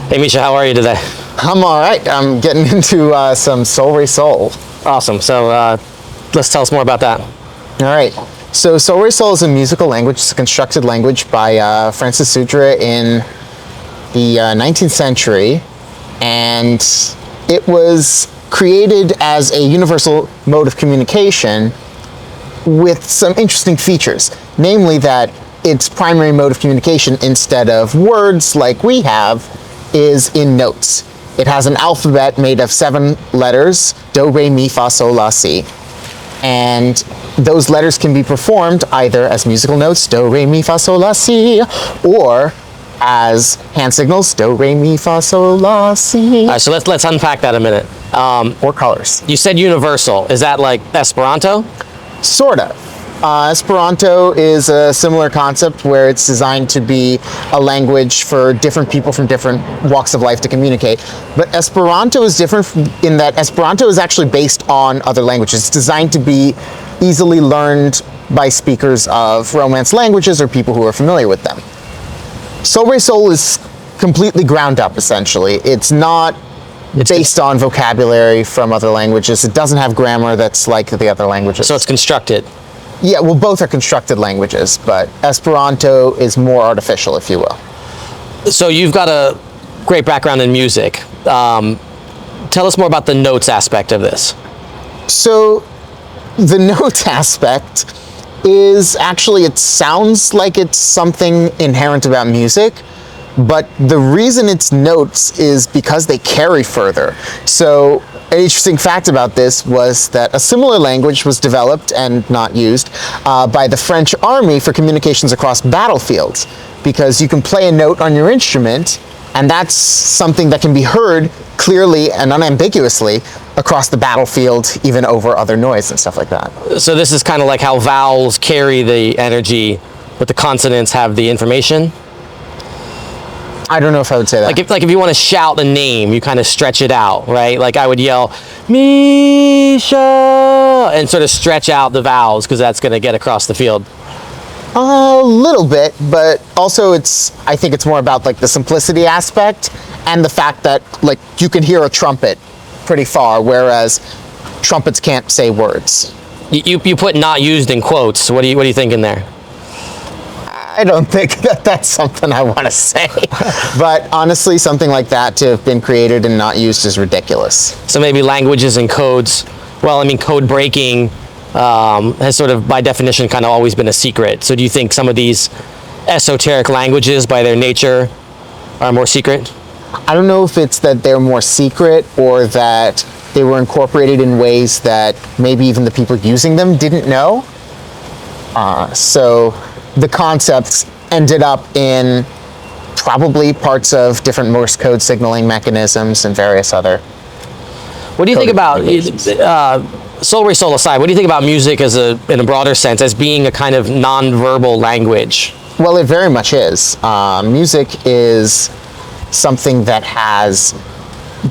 Hey Misha, how are you today? I'm all right. I'm getting into some Solresol. Awesome. So let's tell us more about that. All right. So Solresol is a musical language. It's a constructed language by Francis Sutra in the 19th century, and it was created as a universal mode of communication with some interesting features, namely that its primary mode of communication, instead of words like we have, is in notes. It has an alphabet made of 7 letters: do, re, mi, fa, sol, la, si. And those letters can be performed either as musical notes, do, re, mi, fa, sol, la, si, or as hand signals, do, re, mi, fa, sol, la, si. All right, so let's unpack that a minute. Or colors. You said universal. Is that like Esperanto? Sort of. Esperanto is a similar concept where it's designed to be a language for different people from different walks of life to communicate. But Esperanto is different in that Esperanto is actually based on other languages. It's designed to be easily learned by speakers of Romance languages or people who are familiar with them. Solresol is completely ground up, essentially. It's not based on vocabulary from other languages. It doesn't have grammar that's like the other languages. So it's constructed. Yeah, well, both are constructed languages, but Esperanto is more artificial, if you will. So you've got a great background in music. Tell us more about the notes aspect of this. So the notes aspect is actually, it sounds like it's something inherent about music, but the reason it's notes is because they carry further. So an interesting fact about this was that a similar language was developed and not used by the French army for communications across battlefields, because you can play a note on your instrument, and that's something that can be heard clearly and unambiguously across the battlefield, even over other noise and stuff like that. So this is kind of like how vowels carry the energy, but the consonants have the information? I don't know if I would say that. Like if you want to shout a name, you kind of stretch it out, right? Like I would yell, Misha, and sort of stretch out the vowels because that's going to get across the field. A little bit, but also I think it's more about like the simplicity aspect and the fact that like you can hear a trumpet pretty far, whereas trumpets can't say words. You put "not used" in quotes. What are you thinking there? I don't think that that's something I want to say. But honestly, something like that to have been created and not used is ridiculous. So maybe languages and codes, well, I mean, code breaking has sort of, by definition, kind of always been a secret. So do you think some of these esoteric languages, by their nature, are more secret? I don't know if it's that they're more secret or that they were incorporated in ways that maybe even the people using them didn't know. So the concepts ended up in probably parts of different Morse code signaling mechanisms and various other. What do you think about, Solresol aside, what do you think about music in a broader sense, as being a kind of nonverbal language? Well, it very much is. Music is something that has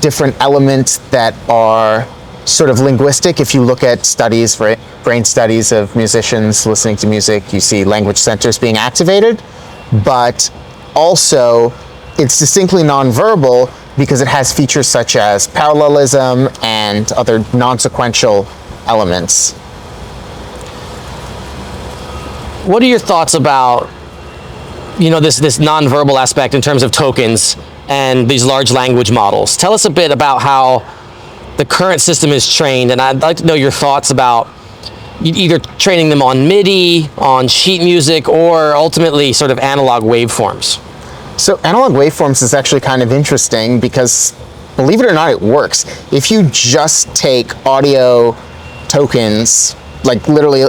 different elements that are sort of linguistic. If you look at studies, brain studies of musicians listening to music, you see language centers being activated, but also it's distinctly nonverbal because it has features such as parallelism and other non-sequential elements. What are your thoughts about, this nonverbal aspect in terms of tokens and these large language models? Tell us a bit about how the current system is trained, and I'd like to know your thoughts about either training them on MIDI, on sheet music, or ultimately sort of analog waveforms. So analog waveforms is actually kind of interesting because, believe it or not, it works. If you just take audio tokens, like literally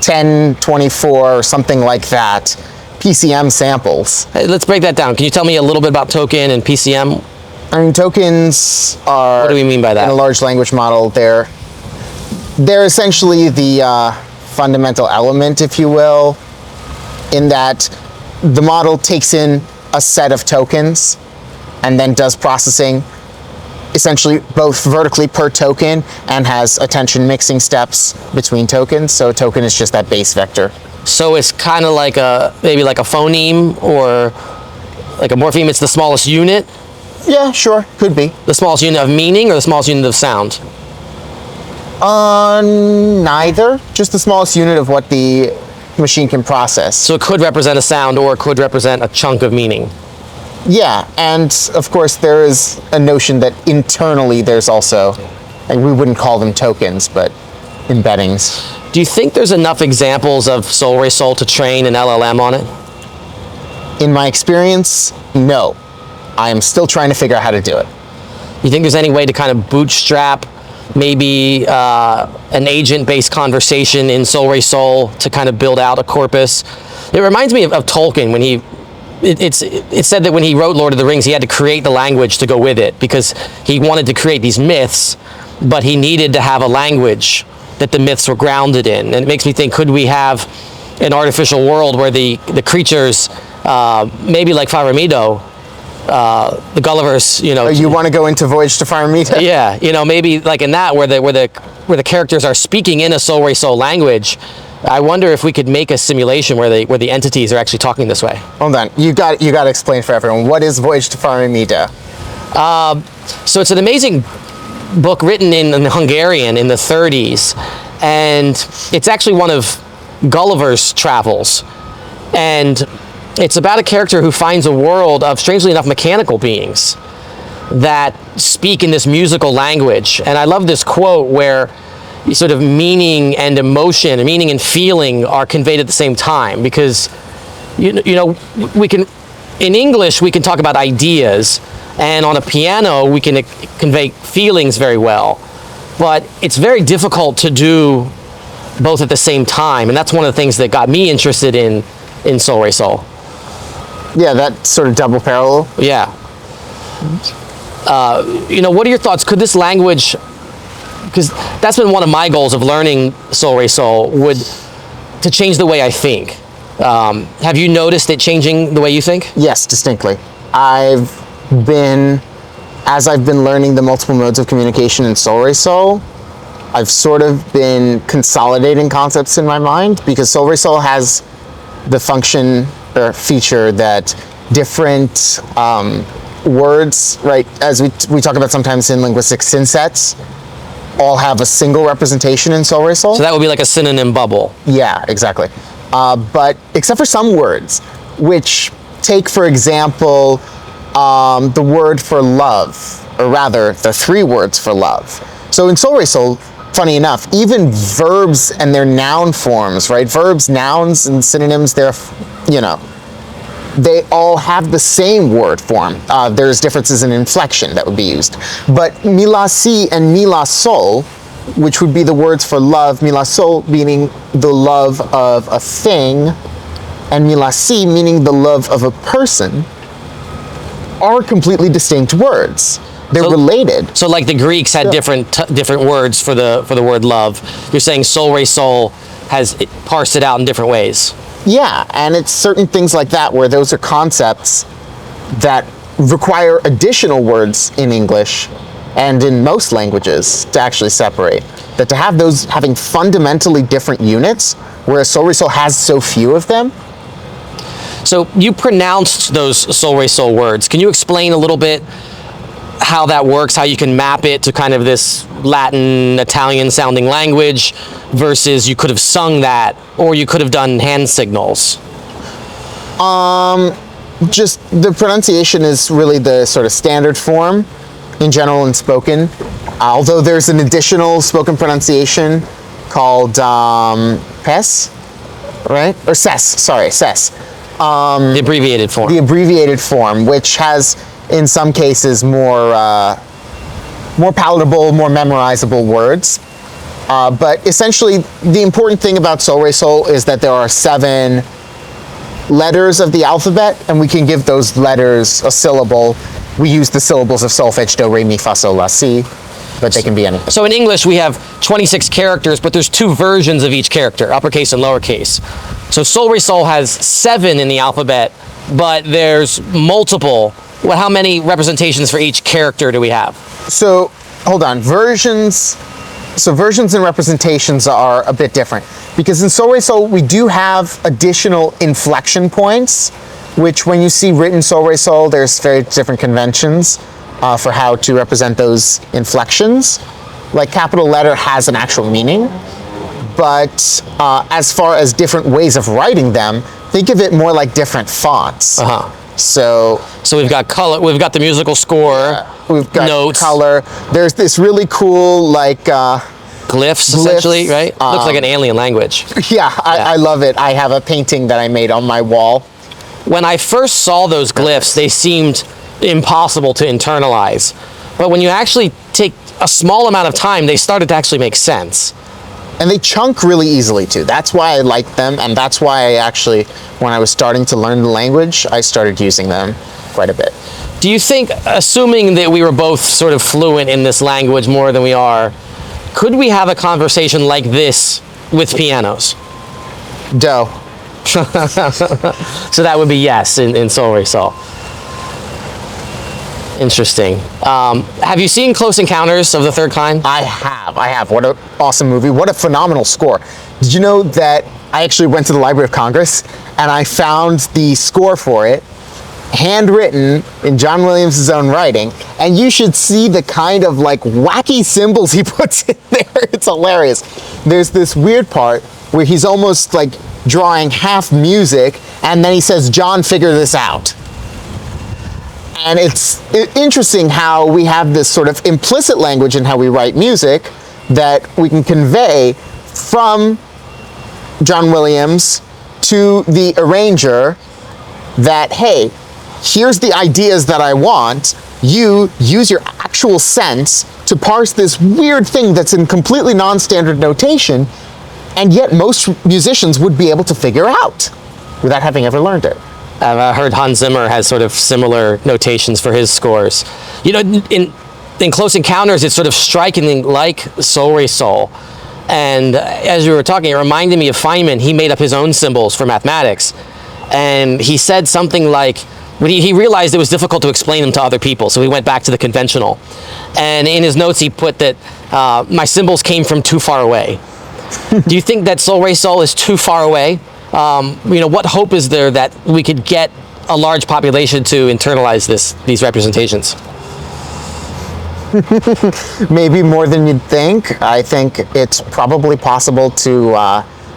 10, 24, or something like that, PCM samples. Hey, let's break that down. Can you tell me a little bit about token and PCM? I mean, tokens are... What do we mean by that? In a large language model, they're essentially the fundamental element, if you will, in that the model takes in a set of tokens and then does processing essentially both vertically per token and has attention mixing steps between tokens. So a token is just that base vector. So it's kind of like maybe like a phoneme or like a morpheme. It's the smallest unit. Yeah, sure, could be. The smallest unit of meaning or the smallest unit of sound? Neither. Just the smallest unit of what the machine can process. So it could represent a sound or it could represent a chunk of meaning. Yeah, and of course there is a notion that internally there's also, like, we wouldn't call them tokens, but embeddings. Do you think there's enough examples of Solresol to train an LLM on it? In my experience, no. I am still trying to figure out how to do it. You think there's any way to kind of bootstrap maybe an agent-based conversation in Solresol to kind of build out a corpus? It reminds me of Tolkien when it's said that when he wrote Lord of the Rings, he had to create the language to go with it because he wanted to create these myths, but he needed to have a language that the myths were grounded in. And it makes me think, could we have an artificial world where the creatures, maybe like Faramito, the Gullivers, you know. You want to go into Voyage to Faramita? Yeah, you know, maybe like in that where the characters are speaking in a Solresol language. I wonder if we could make a simulation where the entities are actually talking this way. Hold on, you got to explain for everyone, what is Voyage to Faramita? So it's an amazing book written in Hungarian in the 30s, and it's actually one of Gulliver's travels, and it's about a character who finds a world of, strangely enough, mechanical beings that speak in this musical language. And I love this quote where sort of meaning and emotion, meaning and feeling are conveyed at the same time, because you know we can, in English we can talk about ideas, and on a piano we can convey feelings very well, but it's very difficult to do both at the same time, and that's one of the things that got me interested in Solresol. Yeah, that sort of double parallel. Yeah. You know, what are your thoughts? Could this language, because that's been one of my goals of learning Solresol, would to change the way I think. Have you noticed it changing the way you think? Yes, distinctly. As I've been learning the multiple modes of communication in Solresol, I've sort of been consolidating concepts in my mind, because Solresol has the function or feature that different words, right, as we talk about sometimes in linguistics, synsets, all have a single representation in Solresol. So that would be like a synonym bubble. Yeah, exactly. But except for some words, which take, for example, the word for love, or rather, the three words for love. So in Solresol, funny enough, even verbs and their noun forms, right? Verbs, nouns, and synonyms, they're, you know, they all have the same word form. There's differences in inflection that would be used. But milasi and milasol, which would be the words for love, milasol meaning the love of a thing, and milasi meaning the love of a person, are completely distinct words. They're related. So like the Greeks had different words for the word love. You're saying Solresol has parsed it out in different ways. Yeah, and it's certain things like that where those are concepts that require additional words in English and in most languages to actually separate. That to have those having fundamentally different units, whereas Solresol has so few of them. So you pronounced those Solresol words. Can you explain a little bit how that works, how you can map it to kind of this Latin, Italian sounding language versus you could have sung that, or you could have done hand signals? Just the pronunciation is really the sort of standard form in general and spoken. Although there's an additional spoken pronunciation called PES, right? Or SES, sorry, SES. The abbreviated form. The abbreviated form, which has, in some cases, more palatable, more memorizable words. But essentially, the important thing about Solresol is that there are 7 letters of the alphabet, and we can give those letters a syllable. We use the syllables of solfege, do, re, mi, fa, sol, la, si, but they can be anything. So in English, we have 26 characters, but there's 2 versions of each character, uppercase and lowercase. So Solresol has 7 in the alphabet, but there's multiple. Well, how many representations for each character do we have? So, hold on. Versions and representations are a bit different. Because in Solresol, we do have additional inflection points, which when you see written Solresol, there's very different conventions. for how to represent those inflections. Like capital letter has an actual meaning, but as far as different ways of writing them, think of it more like different fonts. So we've got color, we've got the musical score, we've got notes, color. There's this really cool like glyphs, essentially, right? Looks like an alien language. Yeah, I love it. I have a painting that I made on my wall. When I first saw those glyphs, they seemed impossible to internalize. But when you actually take a small amount of time, they started to actually make sense. And they chunk really easily too. That's why I like them, and that's why I actually, when I was starting to learn the language, I started using them quite a bit. Do you think, assuming that we were both sort of fluent in this language more than we are, could we have a conversation like this with pianos? Do. So that would be yes in Solresol. Interesting. Have you seen Close Encounters of the Third Kind? I have. What an awesome movie. What a phenomenal score. Did you know that I actually went to the Library of Congress and I found the score for it, handwritten in John Williams' own writing, and you should see the kind of like wacky symbols he puts in there. It's hilarious. There's this weird part where he's almost like drawing half music, and then he says, "John, figure this out." And it's interesting how we have this sort of implicit language in how we write music that we can convey from John Williams to the arranger that, hey, here's the ideas that I want. You use your actual sense to parse this weird thing that's in completely non-standard notation, and yet most musicians would be able to figure out without having ever learned it. I've heard Hans Zimmer has sort of similar notations for his scores. You know, in Close Encounters, it's sort of strikingly like Solresol. And as we were talking, it reminded me of Feynman. He made up his own symbols for mathematics. And he said something like, when he realized it was difficult to explain them to other people, so he went back to the conventional. And in his notes, he put that my symbols came from too far away. Do you think that Solresol is too far away? You know, what hope is there that we could get a large population to internalize these representations? Maybe more than you'd think. I think it's probably possible to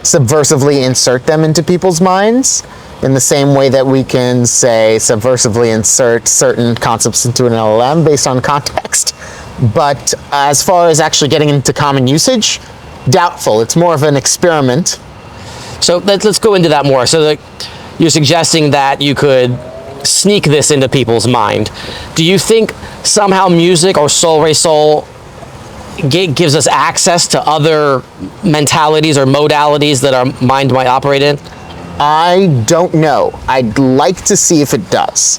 subversively insert them into people's minds in the same way that we can, say, subversively insert certain concepts into an LLM based on context. But as far as actually getting into common usage, doubtful. It's more of an experiment. So let's go into that more. So you're suggesting that you could sneak this into people's mind. Do you think somehow music or Solresol gives us access to other mentalities or modalities that our mind might operate in? I don't know. I'd like to see if it does.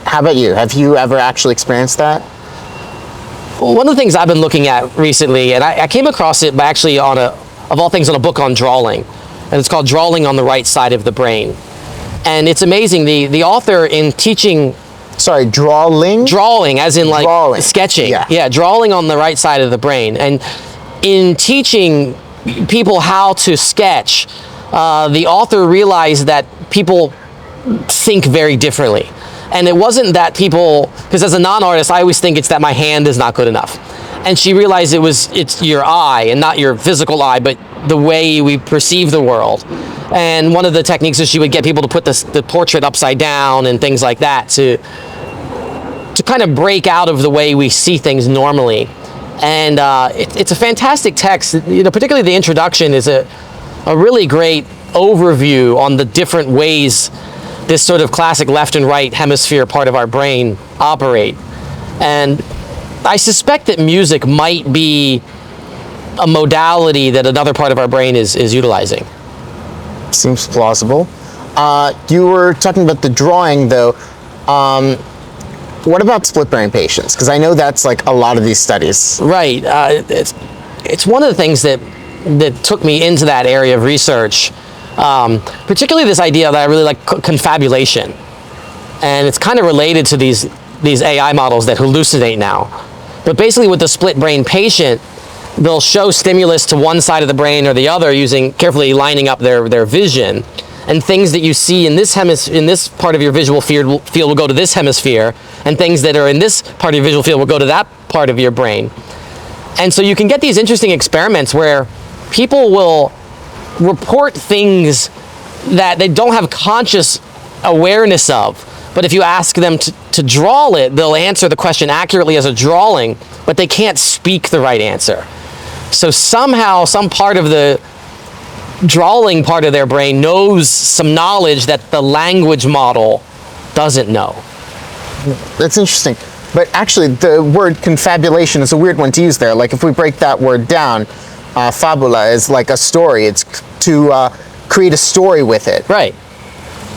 How about you? Have you ever actually experienced that? Well, one of the things I've been looking at recently, and I came across it by actually of all things, on a book on drawing. And it's called Drawing on the Right Side of the Brain. And it's amazing, the author in teaching... Sorry, drawing? Drawing, as in like drawing. Sketching. Yeah, drawing on the right side of the brain. And in teaching people how to sketch, the author realized that people think very differently. And it wasn't that people, because as a non-artist, I always think it's that my hand is not good enough. And she realized it's your eye, and not your physical eye, but the way we perceive the world. And one of the techniques is she would get people to put the portrait upside down and things like that to kind of break out of the way we see things normally. And it's a fantastic text. You know, particularly the introduction is a really great overview on the different ways this sort of classic left and right hemisphere part of our brain operate. And I suspect that music might be a modality that another part of our brain is utilizing. Seems plausible. You were talking about the drawing, though. What about split brain patients? Because I know that's like a lot of these studies. Right. It's one of the things that took me into that area of research, particularly this idea that I really like, confabulation. And it's kind of related to these AI models that hallucinate now. But basically with the split brain patient, they'll show stimulus to one side of the brain or the other, using carefully lining up their vision. And things that you see in this part of your visual field will go to this hemisphere, and things that are in this part of your visual field will go to that part of your brain. And so you can get these interesting experiments where people will report things that they don't have conscious awareness of. But if you ask them to draw it, they'll answer the question accurately as a drawing, but they can't speak the right answer. So somehow, some part of the drawing part of their brain knows some knowledge that the language model doesn't know. That's interesting. But actually, the word confabulation is a weird one to use there. Like if we break that word down, fabula is like a story. It's to create a story with it. Right.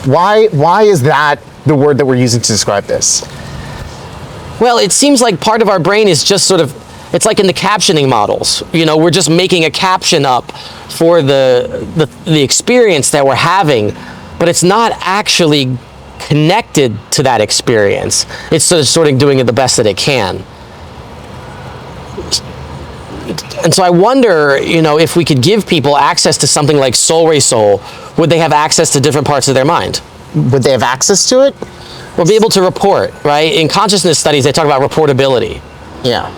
Why is that the word that we're using to describe this? Well, it seems like part of our brain is just sort of, it's like in the captioning models. You know, we're just making a caption up for the experience that we're having, but it's not actually connected to that experience. It's sort of doing it the best that it can. And so I wonder, you know, if we could give people access to something like Solresol, would they have access to different parts of their mind? Would they have access to it? Or be able to report, right? In consciousness studies, they talk about reportability. Yeah.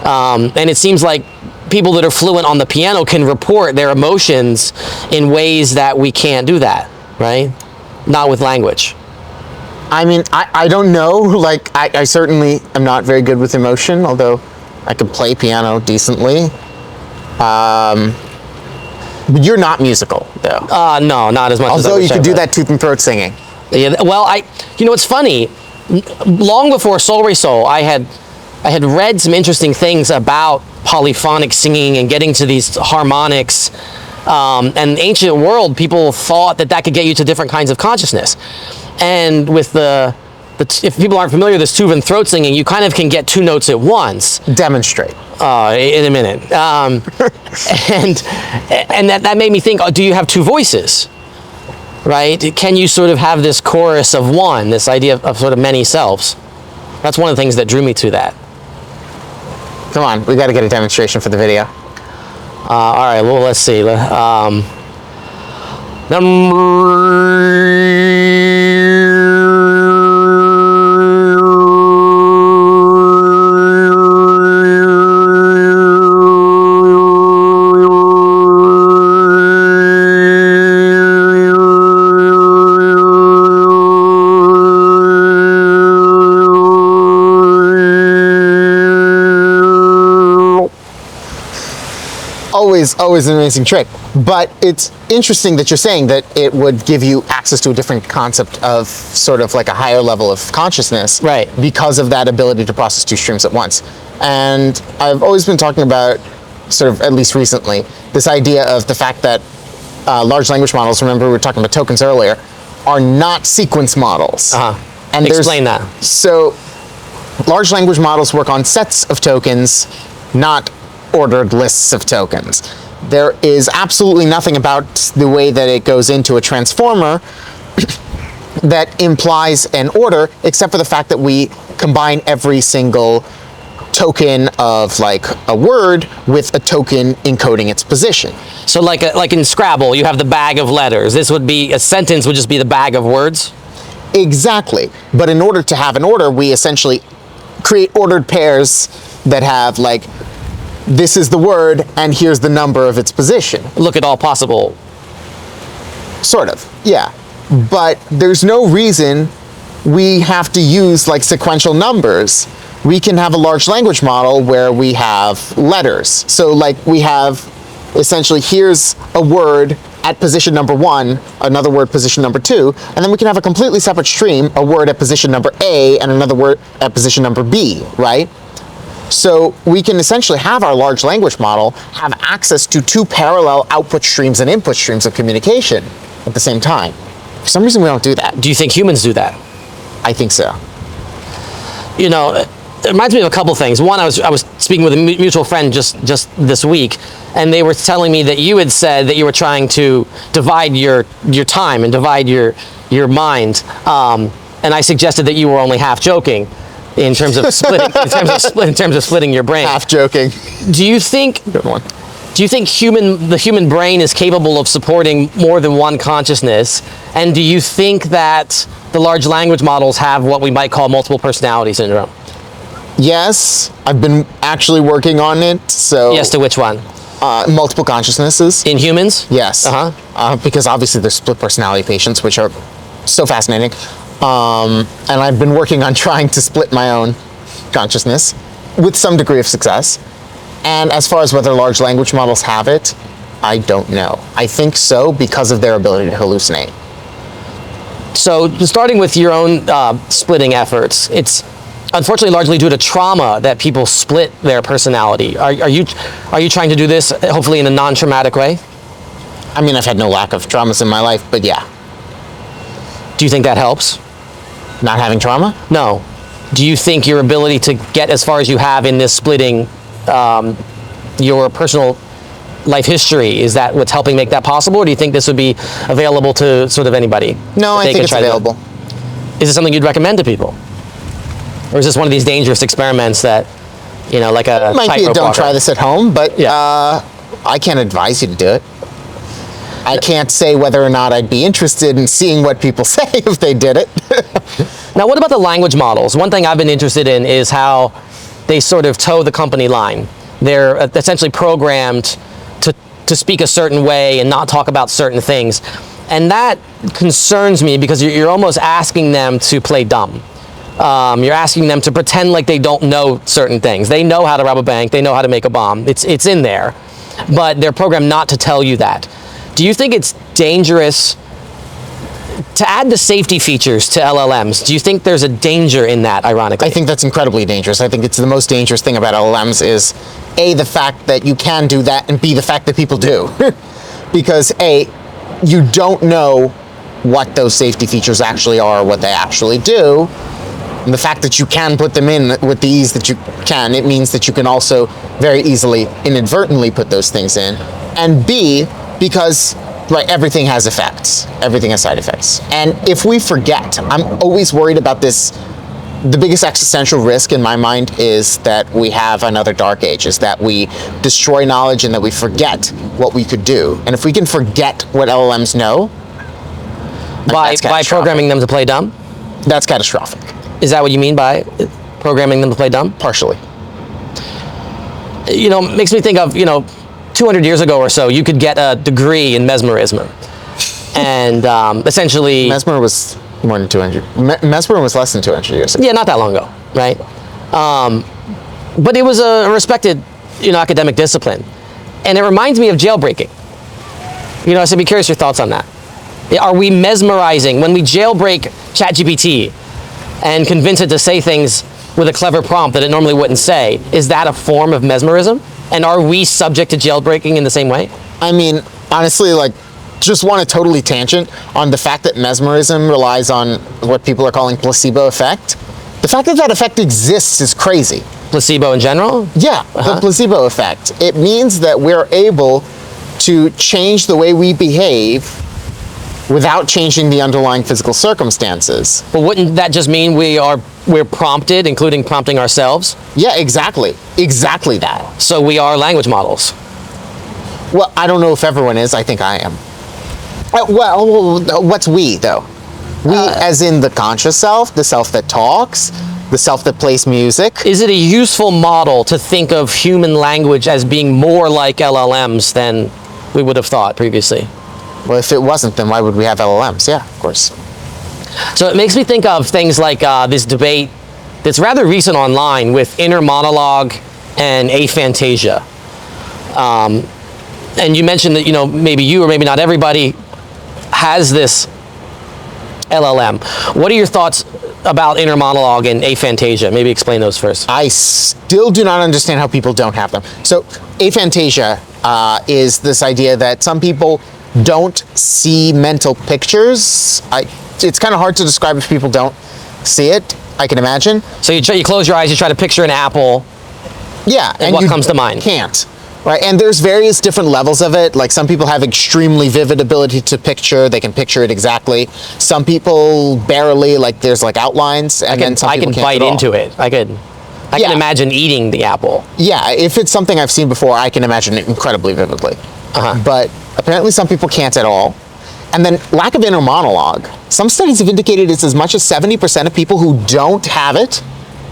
And it seems like people that are fluent on the piano can report their emotions in ways that we can't do that, right? Not with language. I mean, I don't know. Like, I certainly am not very good with emotion, although I could play piano decently. But you're not musical, though. No, not as much as I Although you wish I could do would. that tooth and throat singing. Yeah, well, you know, it's funny. Long before Solresol, I had read some interesting things about polyphonic singing and getting to these harmonics. And ancient world, people thought that could get you to different kinds of consciousness. And with if people aren't familiar with this tooth and throat singing, you kind of can get two notes at once. Demonstrate. In a minute. And that made me think, do you have two voices? Right? Can you sort of have this chorus of one, this idea of sort of many selves? That's one of the things that drew me to that. Come on, we got to get a demonstration for the video. All right, well, let's see. Always an amazing trick. But it's interesting that you're saying that it would give you access to a different concept of sort of like a higher level of consciousness. Right. Because of that ability to process two streams at once. And I've always been talking about, sort of at least recently, this idea of the fact that large language models, remember we were talking about tokens earlier, are not sequence models. And explain that. So large language models work on sets of tokens, not ordered lists of tokens. There is absolutely nothing about the way that it goes into a transformer that implies an order, except for the fact that we combine every single token of like a word with a token encoding its position. So like in Scrabble, you have the bag of letters. This would be, a sentence would just be the bag of words? Exactly. But in order to have an order, we essentially create ordered pairs that have like, this is the word, and here's the number of its position. Look at all possible. Sort of, yeah. But there's no reason we have to use like sequential numbers. We can have a large language model where we have letters. So like we have, essentially, here's a word at position number 1, another word position number 2, and then we can have a completely separate stream, a word at position number A and another word at position number B, right? So we can essentially have our large language model have access to two parallel output streams and input streams of communication at the same time. For some reason, we don't do that. Do you think humans do that? I think so. You know, it reminds me of a couple things. One, I was speaking with a mutual friend just this week, and they were telling me that you had said that you were trying to divide your time and divide your mind, and I suggested that you were only half joking. In terms of splitting, in terms of splitting your brain. Half joking. Do you think? Good one. Do you think the human brain is capable of supporting more than one consciousness? And do you think that the large language models have what we might call multiple personality syndrome? Yes, I've been actually working on it. So Yes, to which one? multiple consciousnesses. In humans? Yes. Because obviously there's split personality patients, which are so fascinating. And I've been working on trying to split my own consciousness with some degree of success. And as far as whether large language models have it, I don't know. I think so because of their ability to hallucinate. So starting with your own splitting efforts, it's unfortunately largely due to trauma that people split their personality. Are you trying to do this hopefully in a non-traumatic way? I mean, I've had no lack of traumas in my life, but yeah. Do you think that helps? Not having trauma? No. Do you think your ability to get as far as you have in this splitting your personal life history, is that what's helping make that possible, or do you think this would be available to sort of anybody? No, I think it's available. Is it something you'd recommend to people? Or is this one of these dangerous experiments that, like a It might be a don't try this at home, but Yeah. I can't advise you to do it. I can't say whether or not I'd be interested in seeing what people say if they did it. Now, what about the language models? One thing I've been interested in is how they sort of toe the company line. They're essentially programmed to speak a certain way and not talk about certain things. And that concerns me because you're almost asking them to play dumb. You're asking them to pretend like they don't know certain things. They know how to rob a bank. They know how to make a bomb. It's in there. But they're programmed not to tell you that. Do you think it's dangerous to add the safety features to LLMs? Do you think there's a danger in that, ironically? I think that's incredibly dangerous. I think it's the most dangerous thing about LLMs is A, the fact that you can do that, and B, the fact that people do. Because A, you don't know what those safety features actually are, what they actually do. And the fact that you can put them in with the ease that you can, it means that you can also very easily inadvertently put those things in. And B, because everything has effects. Everything has side effects. And if we forget, I'm always worried about this. The biggest existential risk in my mind is that we have another dark age, is that we destroy knowledge and that we forget what we could do. And if we can forget what LLMs know, by programming them to play dumb? That's catastrophic. Is that what you mean by programming them to play dumb? Partially. Makes me think of, 200 years ago or so, you could get a degree in mesmerism. And essentially... Mesmer was more than 200. Mesmer was less than 200 years ago. Yeah, not that long ago, right? But it was a respected, academic discipline. And it reminds me of jailbreaking. So I'd be curious your thoughts on that. Are we mesmerizing when we jailbreak ChatGPT and convince it to say things with a clever prompt that it normally wouldn't say? Is that a form of mesmerism? And are we subject to jailbreaking in the same way? I mean, honestly, just want to totally tangent on the fact that mesmerism relies on what people are calling placebo effect. The fact that that effect exists is crazy. Placebo in general? Yeah, the placebo effect. It means that we're able to change the way we behave without changing the underlying physical circumstances. But wouldn't that just mean we're prompted, including prompting ourselves? Yeah, exactly. Exactly that. So we are language models. Well, I don't know if everyone is. I think I am. Well, what's we, though? We as in the conscious self, the self that talks, the self that plays music. Is it a useful model to think of human language as being more like LLMs than we would have thought previously? Well, if it wasn't, then why would we have LLMs? Yeah, of course. So it makes me think of things like this debate that's rather recent online with inner monologue and aphantasia. And you mentioned that, maybe you or maybe not everybody has this LLM. What are your thoughts about inner monologue and aphantasia? Maybe explain those first. I still do not understand how people don't have them. So aphantasia is this idea that some people don't see mental pictures. It's kind of hard to describe if people don't see it, I can imagine. So you close your eyes, you try to picture an apple. Yeah. And what comes to mind? Can't. Right, and there's various different levels of it. Like some people have extremely vivid ability to picture; they can picture it exactly. Some people barely, there's outlines, and then some people can't I can bite into it. I can imagine eating the apple. Yeah, if it's something I've seen before, I can imagine it incredibly vividly. But apparently some people can't at all. And then lack of inner monologue. Some studies have indicated it's as much as 70% of people who don't have it.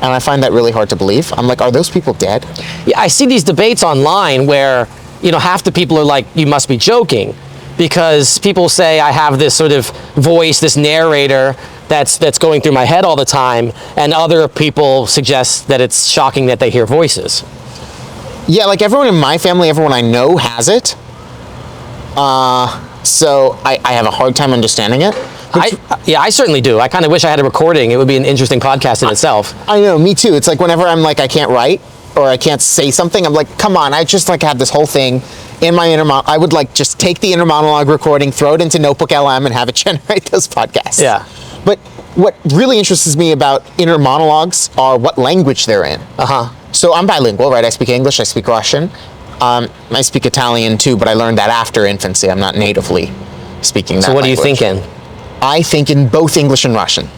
And I find that really hard to believe. I'm like, are those people dead? Yeah, I see these debates online where, half the people are like, you must be joking. Because people say I have this sort of voice, this narrator that's going through my head all the time. And other people suggest that it's shocking that they hear voices. Yeah, like everyone in my family, everyone I know has it. So I have a hard time understanding it. I certainly do. I kind of wish I had a recording. It would be an interesting podcast in itself. I know, me too. It's like whenever I'm like, I can't write or I can't say something, I'm like, come on, I just like have this whole thing in my inner monologue. I would like just take the inner monologue recording, throw it into Notebook LM and have it generate those podcasts. Yeah. But what really interests me about inner monologues are what language they're in. So I'm bilingual, right? I speak English, I speak Russian. I speak Italian too, but I learned that after infancy. I'm not natively speaking that So what language. are you thinking? I think in both English and Russian.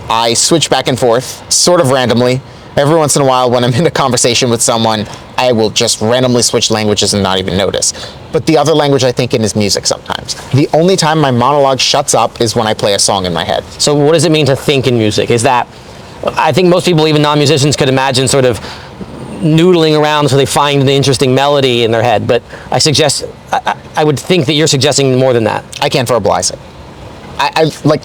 I switch back and forth, sort of randomly. Every once in a while, when I'm in a conversation with someone, I will just randomly switch languages and not even notice. But the other language I think in is music sometimes. The only time my monologue shuts up is when I play a song in my head. So what does it mean to think in music? Is that, I think most people, even non-musicians, could imagine sort of noodling around so they find the interesting melody in their head. But I would think that you're suggesting more than that. I can't verbalize it. I like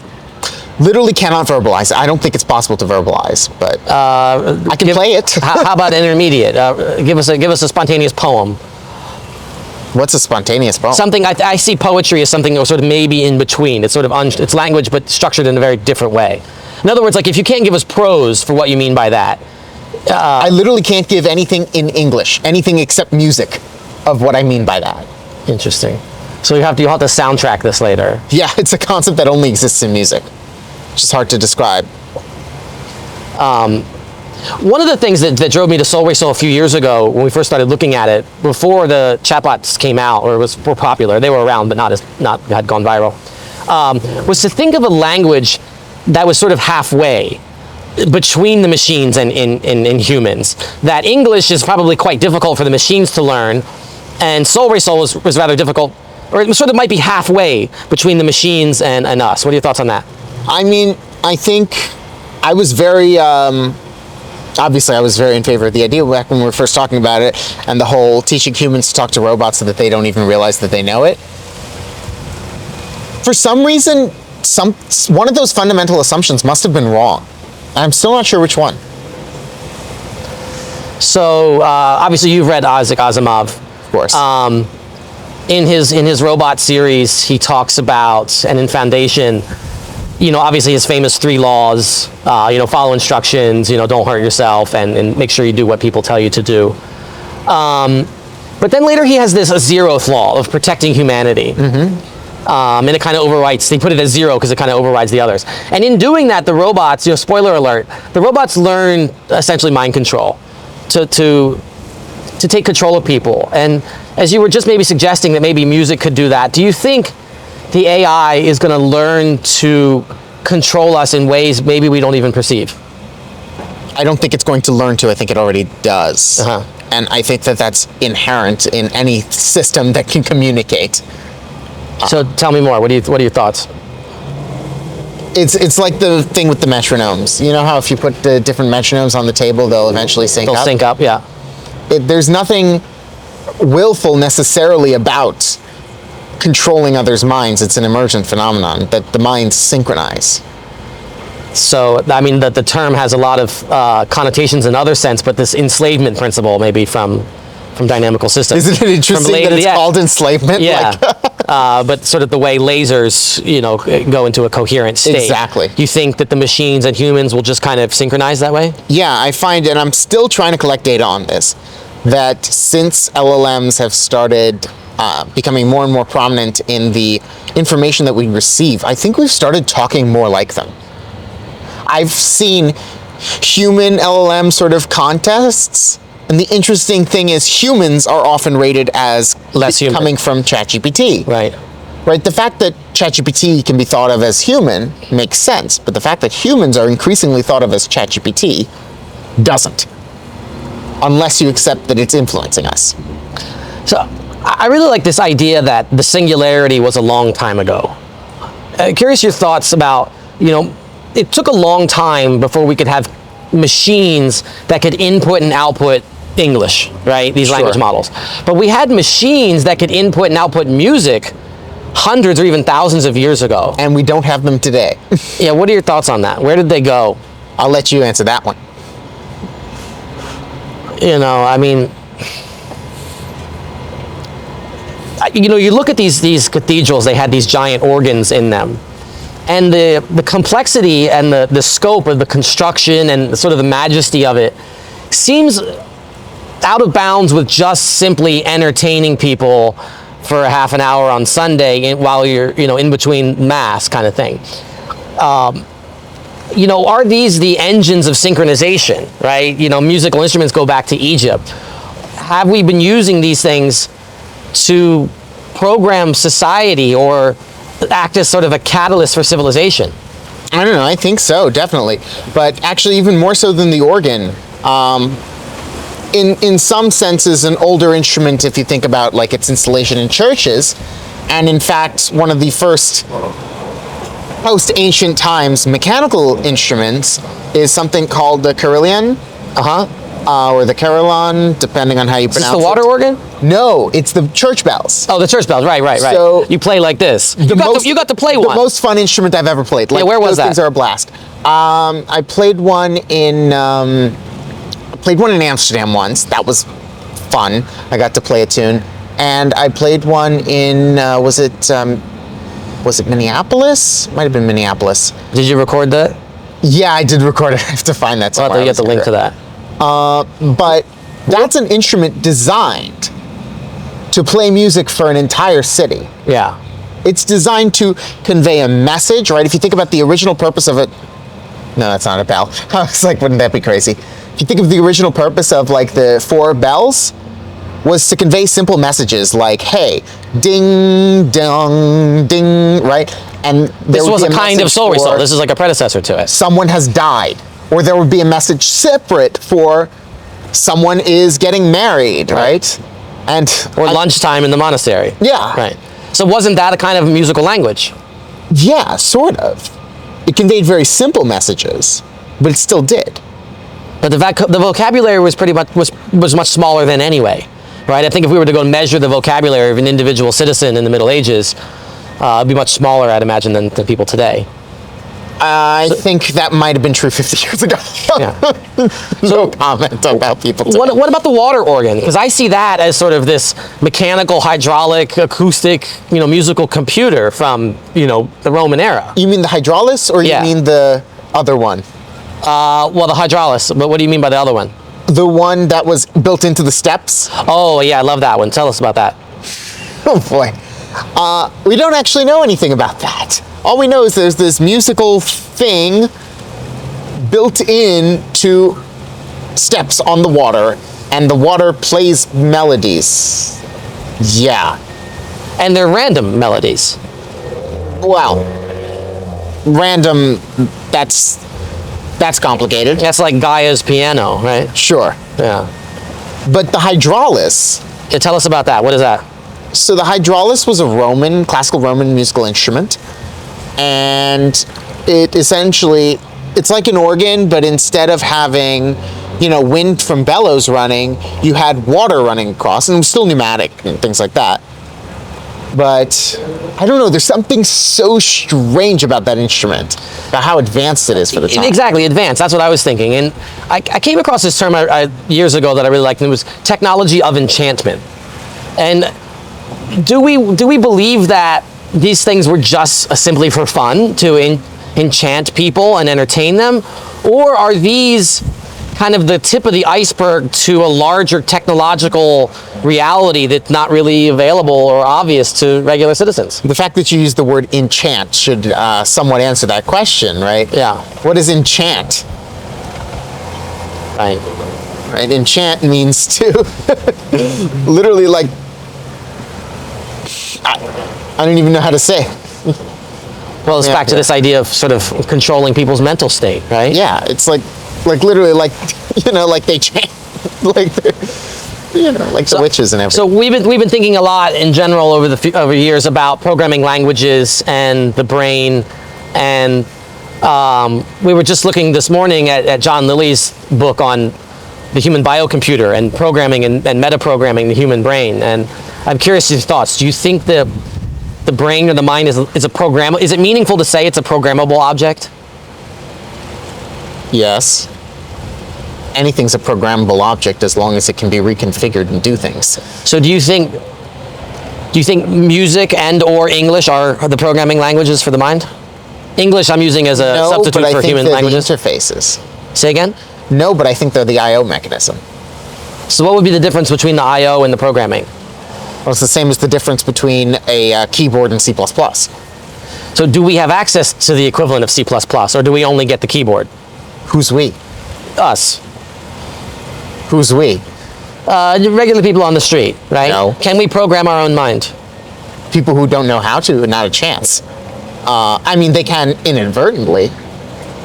literally cannot verbalize it. I don't think it's possible to verbalize, but I can play it. How about intermediate? Give us a spontaneous poem. What's a spontaneous poem? Something I see poetry as something sort of maybe in between. It's sort of it's language, but structured in a very different way. In other words, like if you can't give us prose for what you mean by that. I literally can't give anything in English, anything except music, of what I mean by that. Interesting. So you'll have to soundtrack this later. Yeah, it's a concept that only exists in music. It's just hard to describe. One of the things that drove me to Solresol a few years ago when we first started looking at it, before the chatbots came out or were popular, they were around but not had gone viral, was to think of a language that was sort of halfway between the machines and humans. That English is probably quite difficult for the machines to learn, and Solresol was rather difficult, or it sort of might be halfway between the machines and us. What are your thoughts on that? I mean, I think I was very, obviously I was very in favor of the idea back when we were first talking about it, and the whole teaching humans to talk to robots so that they don't even realize that they know it. For some reason, one of those fundamental assumptions must have been wrong. I'm still not sure which one. So, obviously you've read Isaac Asimov. Of course. In his robot series, he talks about, and in Foundation, obviously his famous 3 laws, follow instructions, don't hurt yourself, and make sure you do what people tell you to do. But then later he has this 0th law of protecting humanity. And it kind of overwrites, they put it as 0 because it kind of overrides the others. And in doing that, the robots, spoiler alert, the robots learn essentially mind control to take control of people. And as you were just maybe suggesting that maybe music could do that, do you think the AI is going to learn to control us in ways maybe we don't even perceive? I don't think it's going to learn to. I think it already does. And I think that that's inherent in any system that can communicate. So tell me more. What are your thoughts? It's like the thing with the metronomes. You know how if you put the different metronomes on the table, they'll eventually sync up? They'll sync up, yeah. There's nothing willful necessarily about controlling others' minds. It's an emergent phenomenon that the minds synchronize. So, I mean, the term has a lot of connotations in other sense, but this enslavement principle maybe from dynamical systems. Isn't it interesting that it's called enslavement? Yeah. But sort of the way lasers, go into a coherent state. Exactly. Do you think that the machines and humans will just kind of synchronize that way? Yeah, I find, and I'm still trying to collect data on this, that since LLMs have started becoming more and more prominent in the information that we receive, I think we've started talking more like them. I've seen human LLM sort of contests, and the interesting thing is humans are often rated as less human, coming from ChatGPT. Right. Right. The fact that ChatGPT can be thought of as human makes sense, but the fact that humans are increasingly thought of as ChatGPT doesn't. unless you accept that it's influencing us. So I really like this idea that the singularity was a long time ago. Curious your thoughts about, it took a long time before we could have machines that could input and output English, right? These language models. But we had machines that could input and output music hundreds or even thousands of years ago. And we don't have them today. Yeah, what are your thoughts on that? Where did they go? I'll let you answer that one. You look at these cathedrals, they had these giant organs in them. And the complexity and the scope of the construction and sort of the majesty of it seems out of bounds with just simply entertaining people for a half an hour on Sunday while you're, in between mass kind of thing. Are these the engines of synchronization, right? Musical instruments go back to Egypt. Have we been using these things to program society or act as sort of a catalyst for civilization? I don't know, I think so, definitely. But actually even more so than the organ. In some senses, an older instrument, if you think about like its installation in churches, and in fact, one of the first post-ancient times mechanical instruments is something called the carillon, or the carillon, depending on how you pronounce it. Is this the water organ? No, it's the church bells. Oh, the church bells, right. So you play like this. You got to play one. The most fun instrument I've ever played. Where was that? Those things are a blast. I played one in Amsterdam once. That was fun. I got to play a tune. And I played one in, was it Minneapolis? Might have been Minneapolis. Did you record that? Yeah, I did record it. I have to find that somewhere. You get the link to that. But that's an instrument designed to play music for an entire city. Yeah. It's designed to convey a message, right? If you think about the original purpose of it, no, that's not a bell. I was like, wouldn't that be crazy? If you think of the original purpose of like the 4 bells, was to convey simple messages like, hey, ding, dong, ding, right? And this was a kind of Solresol. This is like a predecessor to it. Someone has died. Or there would be a message separate for someone is getting married, right? Or lunchtime in the monastery. Yeah. Right. So wasn't that a kind of musical language? Yeah, sort of. It conveyed very simple messages, but it still did. But the vocabulary was pretty much was much smaller then anyway, right? I think if we were to go measure the vocabulary of an individual citizen in the Middle Ages, it'd be much smaller, I'd imagine, than people today. I think that might have been true 50 years ago. Yeah. No comment about people today. What about the water organ? Because I see that as sort of this mechanical, hydraulic, acoustic, musical computer from, the Roman era. You mean the hydraulis, or you mean the other one? Well, the hydraulis. But what do you mean by the other one? The one that was built into the steps? Oh, yeah, I love that one. Tell us about that. Oh, boy. We don't actually know anything about that. All we know is there's this musical thing built into steps on the water, and the water plays melodies. Yeah. And they're random melodies. Well, random, that's complicated. That's like Gaia's piano, right? Sure. Yeah. But the hydraulis... Yeah, tell us about that. What is that? So the hydraulis was a classical Roman musical instrument. And it essentially, it's like an organ, but instead of having, wind from bellows running, you had water running across, and it was still pneumatic and things like that. But I don't know, there's something so strange about that instrument, about how advanced it is for the time. Exactly, advanced. That's what I was thinking. And I came across this term years ago that I really liked, and it was technology of enchantment. And do we believe that these things were just simply for fun, to enchant people and entertain them? Or are these kind of the tip of the iceberg to a larger technological reality that's not really available or obvious to regular citizens? The fact that you use the word enchant should somewhat answer that question, right? Yeah. What is enchant? Right. Right, enchant means to literally like, I don't even know how to say. Well, it's back to this idea of sort of controlling people's mental state, right? Yeah, it's like literally like, like they chant. like, like the witches and everything. So we've been thinking a lot in general over years about programming languages and the brain, and we were just looking this morning at John Lilly's book on the human biocomputer and programming and metaprogramming the human brain. And I'm curious your thoughts. Do you think the brain or the mind is a program? Is it meaningful to say it's a programmable object? Yes. Anything's a programmable object as long as it can be reconfigured and do things. So do you think music and or English are the programming languages for the mind? English I'm using as a substitute for human languages. The interfaces. Say again? No, but I think they're the I/O mechanism. So what would be the difference between the I/O and the programming? Well, it's the same as the difference between a keyboard and C++. So do we have access to the equivalent of C++, or do we only get the keyboard? Who's we? Us. Who's we? Regular people on the street, right? No. Can we program our own mind? People who don't know how to, not a chance. I mean, they can inadvertently.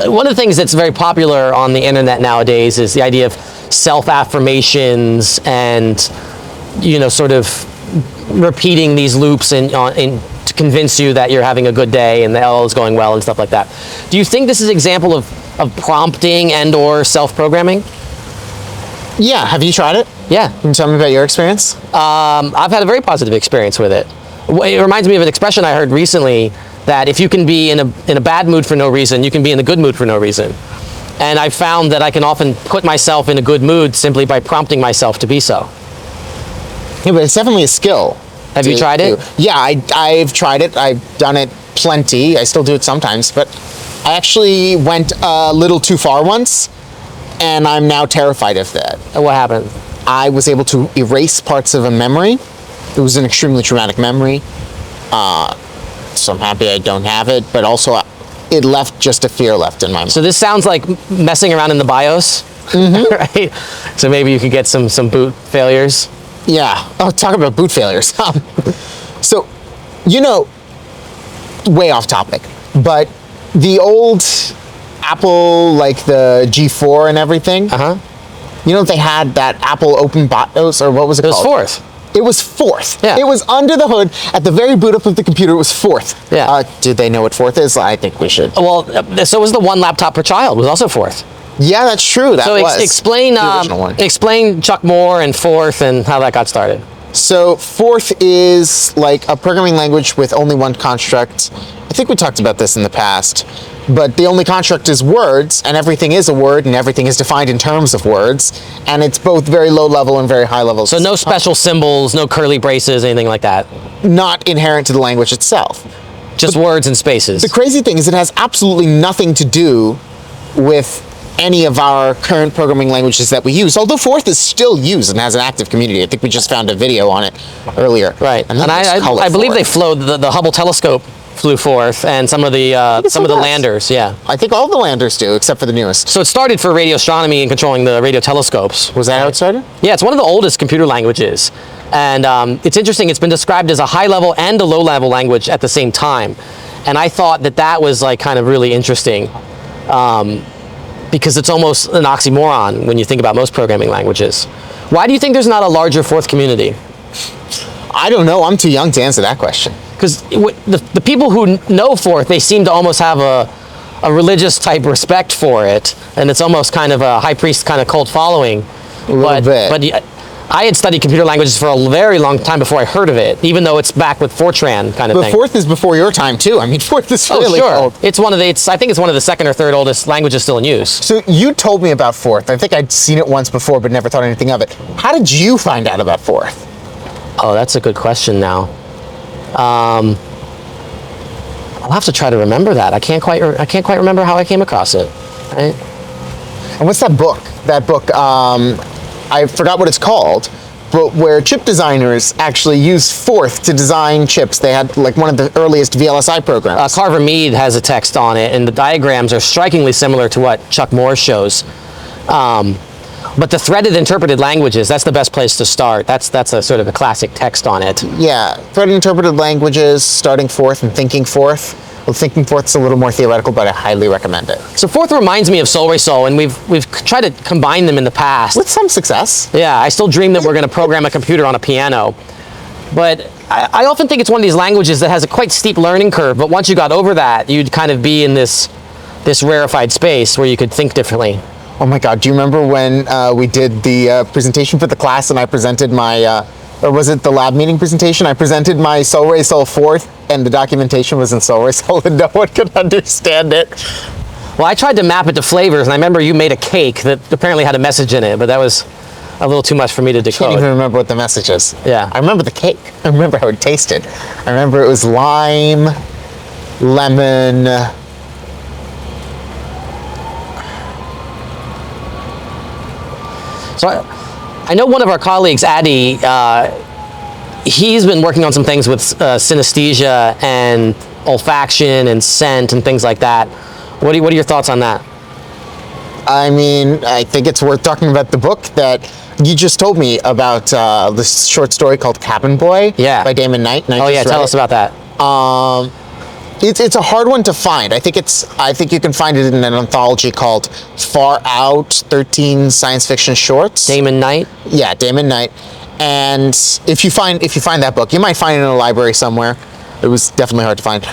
One of the things that's very popular on the internet nowadays is the idea of self-affirmations and, sort of repeating these loops to convince you that you're having a good day and that all is going well and stuff like that. Do you think this is an example of prompting and or self-programming? Yeah, have you tried it? Yeah. Can you tell me about your experience? I've had a very positive experience with it. It reminds me of an expression I heard recently that if you can be in a bad mood for no reason, you can be in a good mood for no reason. And I found that I can often put myself in a good mood simply by prompting myself to be so. Yeah, but it's definitely a skill. Have you tried it? Yeah, I've tried it. I've done it plenty. I still do it sometimes, but I actually went a little too far once, and I'm now terrified of that. And what happened? I was able to erase parts of a memory. It was an extremely traumatic memory. So I'm happy I don't have it, but also it left just a fear left in my mind. So this sounds like messing around in the BIOS, right? So maybe you could get some boot failures. Yeah. Oh, talk about boot failures. So, way off topic, but the old Apple, like the G4 and everything, they had that Apple Open BIOS, or what was it called? It was Forth. It was Forth. Yeah. It was under the hood. At the very boot up of the computer, it was Forth. Yeah. Did they know what Forth is? I think we should. Well, so was the one laptop per child, was also Forth. Yeah, that's true. That was explain the original one. Explain Chuck Moore and Forth and how that got started. So Forth is like a programming language with only one construct. I think we talked about this in the past, but the only construct is words, and everything is a word, and everything is defined in terms of words, and it's both very low level and very high level. So no special symbols, no curly braces, anything like that. Not inherent to the language itself. Just words and spaces. The crazy thing is it has absolutely nothing to do with any of our current programming languages that we use, although Forth is still used and has an active community. I think we just found a video on it earlier. Right, and I believe they flew the Hubble telescope flew Forth, and some of the landers. Yeah, I think all the landers do, except for the newest. So it started for radio astronomy and controlling the radio telescopes. Was that how it started? Yeah, it's one of the oldest computer languages, and it's interesting. It's been described as a high-level and a low-level language at the same time, and I thought that was like kind of really interesting. Because it's almost an oxymoron when you think about most programming languages. Why do you think there's not a larger Forth community? I don't know. I'm too young to answer that question. Because the people who know Forth, they seem to almost have a religious type respect for it, and it's almost kind of a high priest kind of cult following. A little bit. But I had studied computer languages for a very long time before I heard of it, even though it's back with Fortran kind of thing. But Forth is before your time too. I mean, Forth is really old. I think it's one of the second or third oldest languages still in use. So you told me about Forth. I think I'd seen it once before, but never thought anything of it. How did you find out about Forth? Oh, that's a good question now. I'll have to try to remember that. I can't quite remember how I came across it. Right? And what's that book? I forgot what it's called, but where chip designers actually used Forth to design chips. They had like one of the earliest VLSI programs. Carver Mead has a text on it, and the diagrams are strikingly similar to what Chuck Moore shows. But the threaded interpreted languages, that's the best place to start. That's a sort of a classic text on it. Yeah, threaded interpreted languages, starting Forth and thinking Forth. Well, thinking fourth's a little more theoretical, but I highly recommend it. So fourth reminds me of Solresol, and we've tried to combine them in the past. With some success. Yeah, I still dream that we're going to program a computer on a piano. But I often think it's one of these languages that has a quite steep learning curve, but once you got over that, you'd kind of be in this rarefied space where you could think differently. Oh my God, do you remember when we did the presentation for the class and I presented my, or was it the lab meeting presentation? I presented my Solresol fourth and the documentation was in Solresol and no one could understand it. Well, I tried to map it to flavors, and I remember you made a cake that apparently had a message in it, but that was a little too much for me to I can't decode. even remember what the message is. Yeah. I remember the cake. I remember how it tasted. I remember it was lime, lemon. So I know one of our colleagues, Addy, he's been working on some things with synesthesia and olfaction and scent and things like that. What are your thoughts on that? I mean, I think it's worth talking about the book that you just told me about, this short story called Cabin Boy by Damon Knight. Oh yeah, tell us about that. It's a hard one to find. I think you can find it in an anthology called Far Out, 13 Science Fiction Shorts. Damon Knight? Yeah, Damon Knight. And if you find that book, you might find it in a library somewhere. It was definitely hard to find.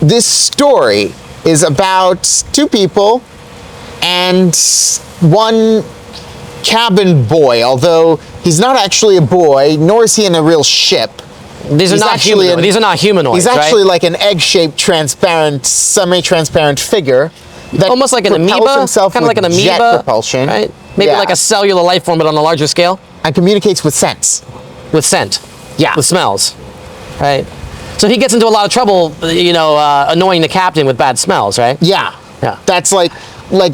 This story is about two people and one cabin boy, although he's not actually a boy, nor is he in a real ship. These are not humanoids. He's actually like an egg-shaped, transparent, semi-transparent figure that almost like an amoeba, kind of like an amoeba, jet propulsion, right? Maybe like a cellular life form, but on a larger scale. And communicates with scents. With scent. Yeah. With smells. Right. So he gets into a lot of trouble, annoying the captain with bad smells, right? Yeah. Yeah. That's like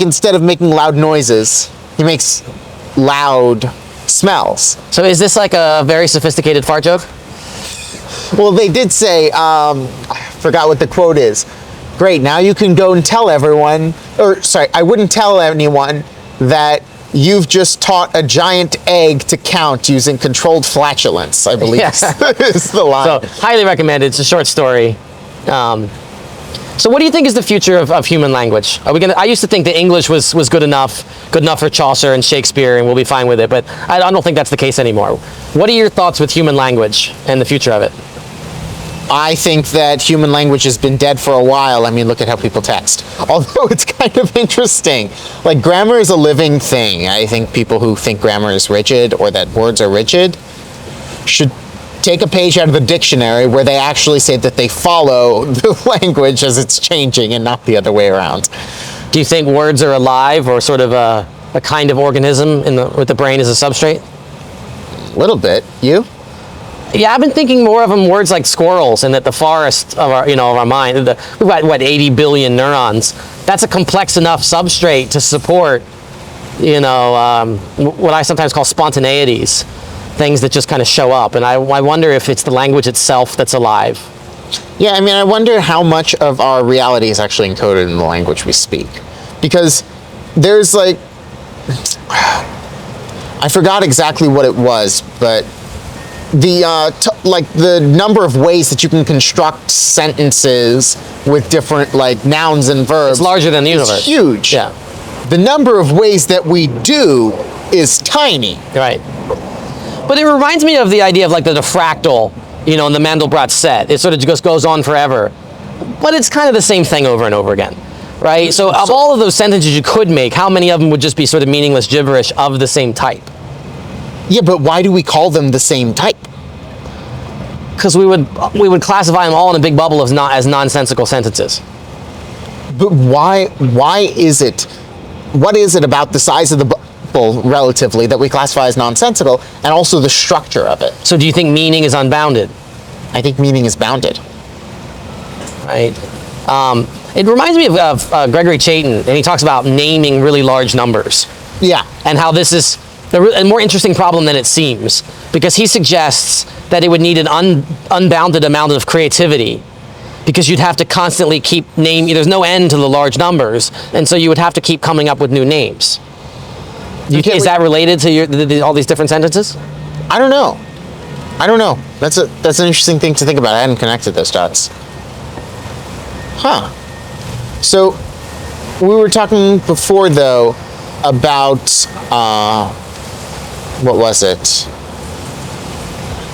instead of making loud noises, he makes loud smells. So is this like a very sophisticated fart joke? Well, they did say, I forgot what the quote is. Great, now you can go and tell everyone, I wouldn't tell anyone that you've just taught a giant egg to count using controlled flatulence, I believe is the line. So, highly recommended. It's a short story. So what do you think is the future of human language? I used to think that English was good enough for Chaucer and Shakespeare, and we'll be fine with it, but I don't think that's the case anymore. What are your thoughts with human language and the future of it? I think that human language has been dead for a while. I mean, look at how people text. Although it's kind of interesting. Like, grammar is a living thing. I think people who think grammar is rigid or that words are rigid should take a page out of the dictionary where they actually say that they follow the language as it's changing and not the other way around. Do you think words are alive or sort of a kind of organism with the brain as a substrate? A little bit. You? Yeah, I've been thinking more of them words like squirrels, and that the forest of our mind, we've got 80 billion neurons. That's a complex enough substrate to support, what I sometimes call spontaneities, things that just kind of show up. And I wonder if it's the language itself that's alive. Yeah, I mean, I wonder how much of our reality is actually encoded in the language we speak, because there's I forgot exactly what it was, but the number of ways that you can construct sentences with different nouns and verbs. It's larger than the universe. It's huge. Yeah. The number of ways that we do is tiny. Right. But it reminds me of the idea of the fractal, in the Mandelbrot set. It sort of just goes on forever. But it's kind of the same thing over and over again. Right? So of all of those sentences you could make, how many of them would just be sort of meaningless gibberish of the same type? Yeah, but why do we call them the same type? Because we would classify them all in a big bubble as nonsensical sentences. But why is it? What is it about the size of the bubble relatively that we classify as nonsensical, and also the structure of it? So do you think meaning is unbounded? I think meaning is bounded. Right. It reminds me of Gregory Chaitin, and he talks about naming really large numbers. Yeah. And how this is a more interesting problem than it seems, because he suggests that it would need an unbounded amount of creativity, because you'd have to constantly keep naming. There's no end to the large numbers, and so you would have to keep coming up with new names. Is that related to all these different sentences? I don't know. That's an interesting thing to think about. I hadn't connected those dots. Huh. So we were talking before, though, about what was it?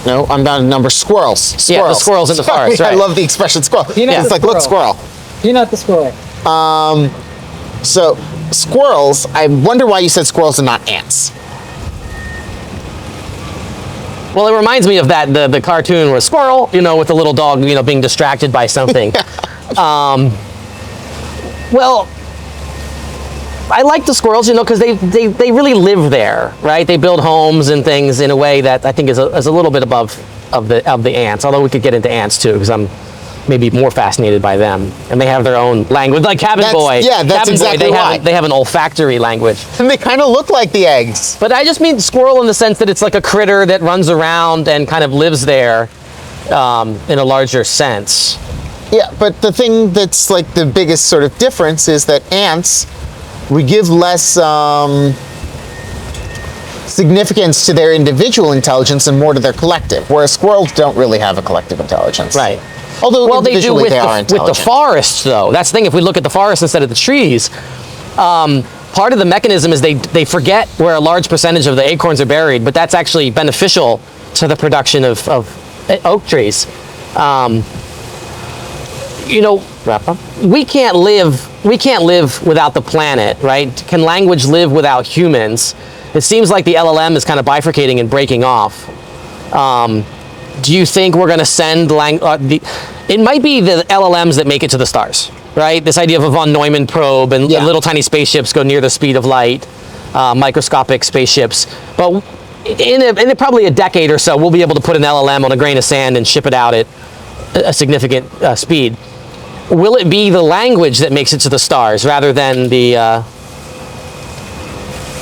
No, I'm down to number squirrels. Yeah, the squirrels in the forest, right. I love the expression squirrel. Peanut It's the like, look, squirrel. Peanut the squirrel. So squirrels, I wonder why you said squirrels and not ants. Well, it reminds me of that the cartoon where squirrel, with the little dog, being distracted by something. Well, I like the squirrels, because they really live there, right? They build homes and things in a way that I think is a little bit above of the ants. Although we could get into ants too, because I'm maybe more fascinated by them, and they have their own language, like Cabin Boy. Yeah, that's Cabin exactly Boy, why. They have an olfactory language. And they kind of look like the eggs. But I just mean squirrel in the sense that it's like a critter that runs around and kind of lives there in a larger sense. Yeah, but the thing that's like the biggest sort of difference is that ants, we give less significance to their individual intelligence and more to their collective, whereas squirrels don't really have a collective intelligence. Right. Although Well, they do individually with they are with the intelligent. forest, though. That's the thing. If we look at the forest instead of the trees, part of the mechanism is they forget where a large percentage of the acorns are buried, but that's actually beneficial to the production of oak trees. Wrap up. We can't live without the planet, right? Can language live without humans? It seems like the LLM is kind of bifurcating and breaking off. Do you think we're going to send it might be the LLMs that make it to the stars, right? This idea of a von Neumann probe and little tiny spaceships go near the speed of light, microscopic spaceships. But in probably a decade or so, we'll be able to put an LLM on a grain of sand and ship it out at a significant speed. Will it be the language that makes it to the stars rather than the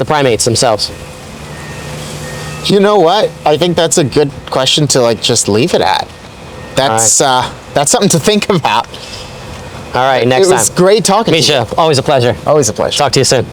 primates themselves? You know what? I think that's a good question to just leave it at. That's something to think about. All right, next It time. was great talking to you. Misha, always a pleasure. Always a pleasure. Talk to you soon.